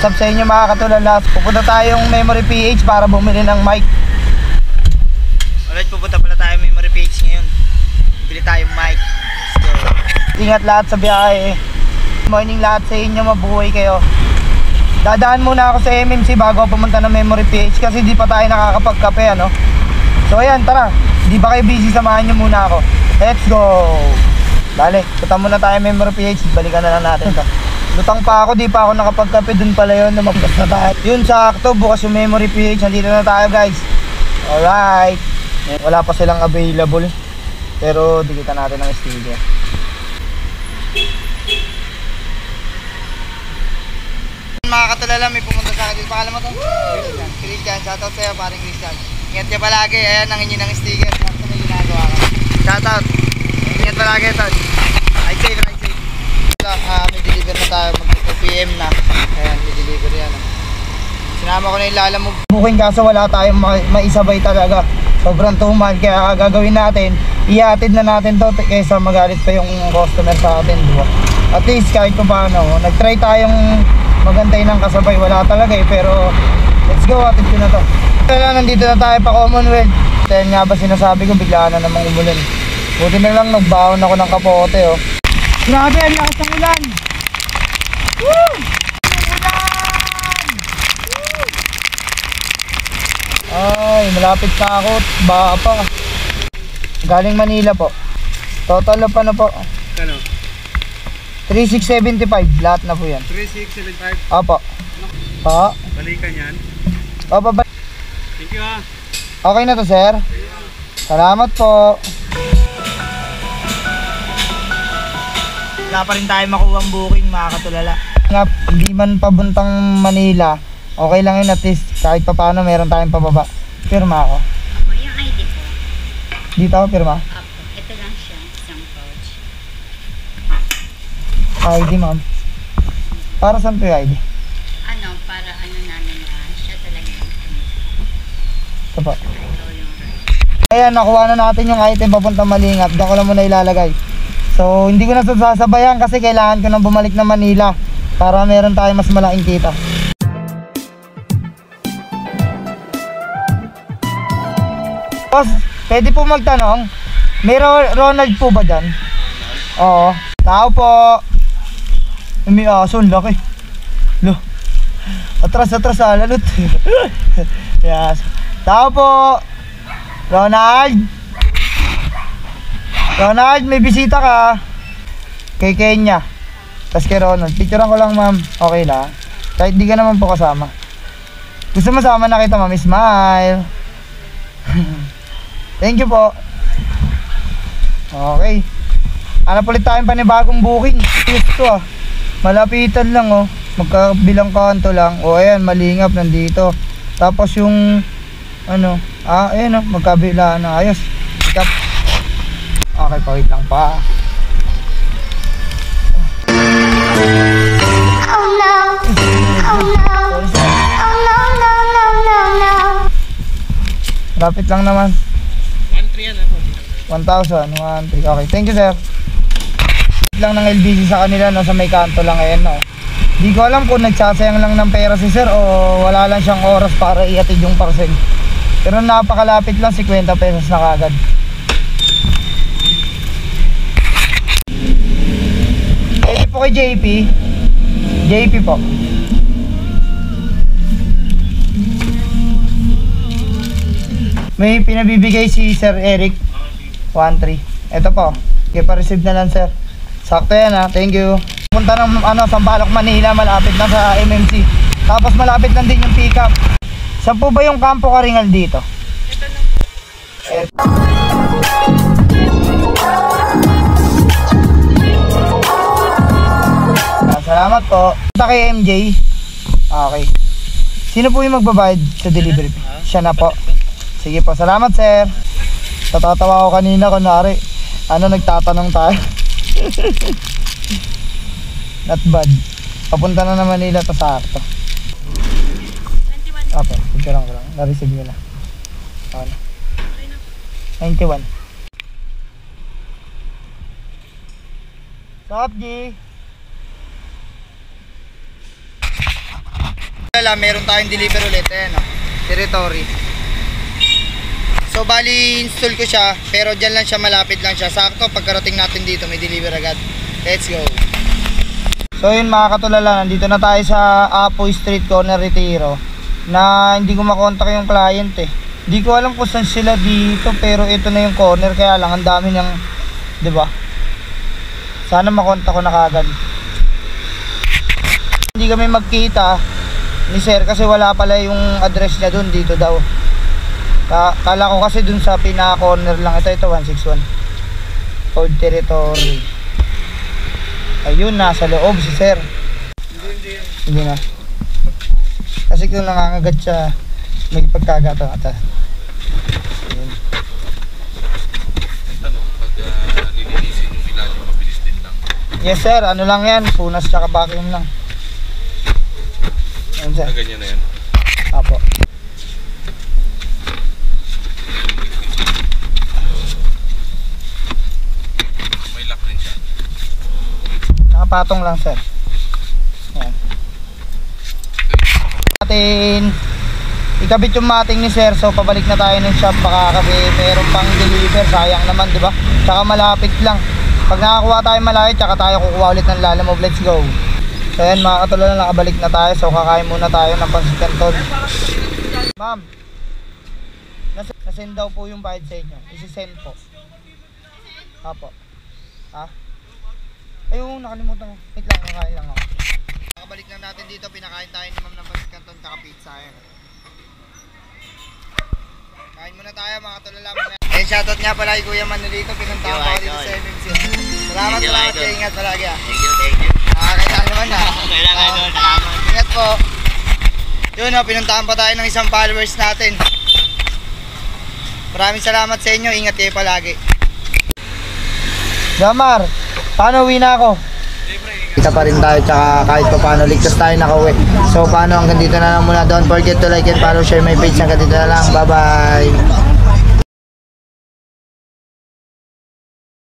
What's up sa inyo mga katulalas? Pupunta tayong Memory PH para bumili ng mic. Alright, pupunta pala tayo Memory PH ngayon. Bili tayong mic. So, ingat lahat sa biyahe. Morning lahat sa inyo, mabuhay kayo. Dadaan muna ako sa MMC bago ako pumunta ng Memory PH kasi di pa tayo nakakapagkape, ano? So ayan, tara. Di ba kayo busy, samahan nyo muna ako. Let's go! Dali, punta muna tayo Memory PH. Balikan na lang natin ito. Lutang pa ako, di pa ako nakapagkape. Dun pala yun, lumabas na tayo. Yun, sakto, bukas yung Memory PH. Nandito na tayo guys. Alright. Wala pa silang available. Pero dikita natin ang sticker. Mga katulala, may pumunta sa akin dito. Pakala mo to? Christian, shoutout sa'yo, paring Christian. Ingat niya palagi, ayan, nangingin ng sticker. Saan may ginagawa ka? Shoutout. Ingat palagi, Todd. Ride safe, ride safe. May deliver na tayo, mag-2 PM na. Ayan, may deliver yan. Sinama ko na yung Lala Move booking kaso wala tayong maisabay talaga. Sobrang tumal, kaya gagawin natin, ihatid na natin to kaysa magalit pa yung customer sa atin, diba? At least kahit kung paano, nag-try tayong magantay ng kasabay, wala talaga eh, pero let's go, hatid ko na to. Kaya nandito na tayo pa Commonwealth. Dahil nga ba sinasabi ko, biglaan na namang umulan. Buti na lang nagbaon ako ng kapote, oh. Grabe, ang lakas ng ulan! Woo! Ulan! Woo! Ay, malapit na ako, baka pa. Galing Manila po. Total pa na po. Kano? 3675, lahat na po yan. 3675? Opo. Po. Balikan yan? Opo, thank you ha. okay na to sir? Salamat po. Wala pa rin tayo makuha ang booking mga katulala. Nga, hindi man pabuntang Manila, okay lang yun, at least kahit pa paano meron tayong pababa. Pirma ako. Opo, yung ID po. Dito ako pirma? Opo, ito lang siya, isang pouch. ID ma'am. Para saan to yung ID? Ano, para ano namin na siya talaga yung Ito po. ito yung Ayan, nakuha na natin yung item papuntang Malingap. Diyan ko lang muna ilalagay. So, hindi ko na sasabayan kasi kailangan ko nang bumalik na Manila para meron tayong mas malaking kita. Boss, pwede po magtanong, may Ronald po ba dyan? Oo. Tao po. May aso, laki. Lo. Atras, lalot. Yes. Tao po. Ronald. Ronald, may bisita ka. Kay Kenya. Tapos kay Ronald. Picturean ko lang ma'am. Okay lang. Kahit di ka naman po kasama. Gusto mo sama na kita ma'am? Smile. Thank you po. Okay. Hanap ulit tayong panibagong booking. Ito ah. Malapitan lang oh. Magkabilang kanto lang. O ayan, Malingap nandito. Tapos yung ano, ayan oh, magkabila na. Ayos. Stop. Okay, pawit lang pa. Oh no. Oh no. Oh no, no, no, no, no. Lapit lang naman. 1,300 yan ako. 1,000, 1,300. Okay, thank you sir. Lang ng LBC sa kanila, no, sa may kanto lang ngayon, no. Di ko alam kung nagsasayang lang ng pera si sir o wala lang siyang oras para iatid yung parcel. Pero napakalapit lang, 50 pesos na kagad. Pwede po kay JP. JP po. May pinabibigay si Sir Eric 1,300. Ito po. Okay, pa-receive na lang sir. Sakto yan ha. Thank you. Punta ng Sampaloc, Manila. Malapit na sa MMC. Tapos malapit lang din yung pick up. Saan po ba yung Campo Karingal dito? Ito na po. Salamat po. Punta kay MJ. Okay. Sino po yung magbabayad sa delivery? Siya na po. Sige po. Salamat sir. Tatatawa ako kanina kunwari. Ano, nagtatanong tayo. Not bad. Papunta na ng Manila to sakto. 21. Okay, picture ko lang. Na-receive nyo na. Ano? 91. Stop, G. Meron tayong deliver ulit. Ayan, territory. So bali install ko siya, pero dyan lang siya, malapit lang siya. Sakto pagkarating natin dito may deliver agad. Let's go. So yun mga katulala, nandito na tayo sa Apoy Street Corner Retiro. Na hindi ko makontak yung client eh. Hindi ko alam kung saan sila dito, pero ito na yung corner, kaya lang ang dami niyang, 'di ba? Sana makontak ko na kagad. Hindi kami magkita ni sir kasi wala pala yung address niya doon, dito daw. Kala ko kasi doon sa pinaka-corner lang. Ito 161 Ford Territory. Ayun, nasa loob si sir. Hindi na. Kasi kung nangangagat siya, may pagkagata-gata. Ayun. Ang tanong, pag lilinisin yung ilalim, mabilis din lang. Yes sir, ano lang yan, punas tsaka vacuum lang. Ayun sir. Ganyan na yan. Apo. May lock rin siya. Nakapatong lang sir. Ayan. Natin ikabit yung mating ni sir, so pabalik na tayo ng shop baka kasi meron pang deliver, sayang naman, di ba? Tsaka malapit lang. Pag nakakuha tayo malayo, tsaka tayo kukuha ulit ng Lalamove. Let's go. So ayan mga katulad, nakabalik na tayo, so kakain muna tayo ng pansit canton. Ma'am, nasend daw po yung bayad sa inyo. Isi-send po. Apo. Ha? Ayun, nakalimutan ko. Wait lang, kakain lang ako. Nakabalik na natin dito, pinakain tayo ni ma'am ng pansit canton tsaka pizza. Ayan. Kain muna tayo mga tulala. Eh, shoutout nga pala kay Kuya Manolito, pinuntahan pa ako dito sa MMC. Salamat, kayo, ingat palagi ah. Thank you. Nakakailangan naman ah. Kailangan doon, salamat. Ingat po. Yun pinuntahan pa tayo ng isang followers natin. Maraming salamat sa inyo, ingat kayo palagi. Damar, paano uwi na ako? Kita pa rin tayo, tsaka kahit pa paano ligtas tayo nakauwi. So paano, hanggang dito na lang muna. Don't forget to like and follow, share my page. Hanggang dito na lang, bye bye.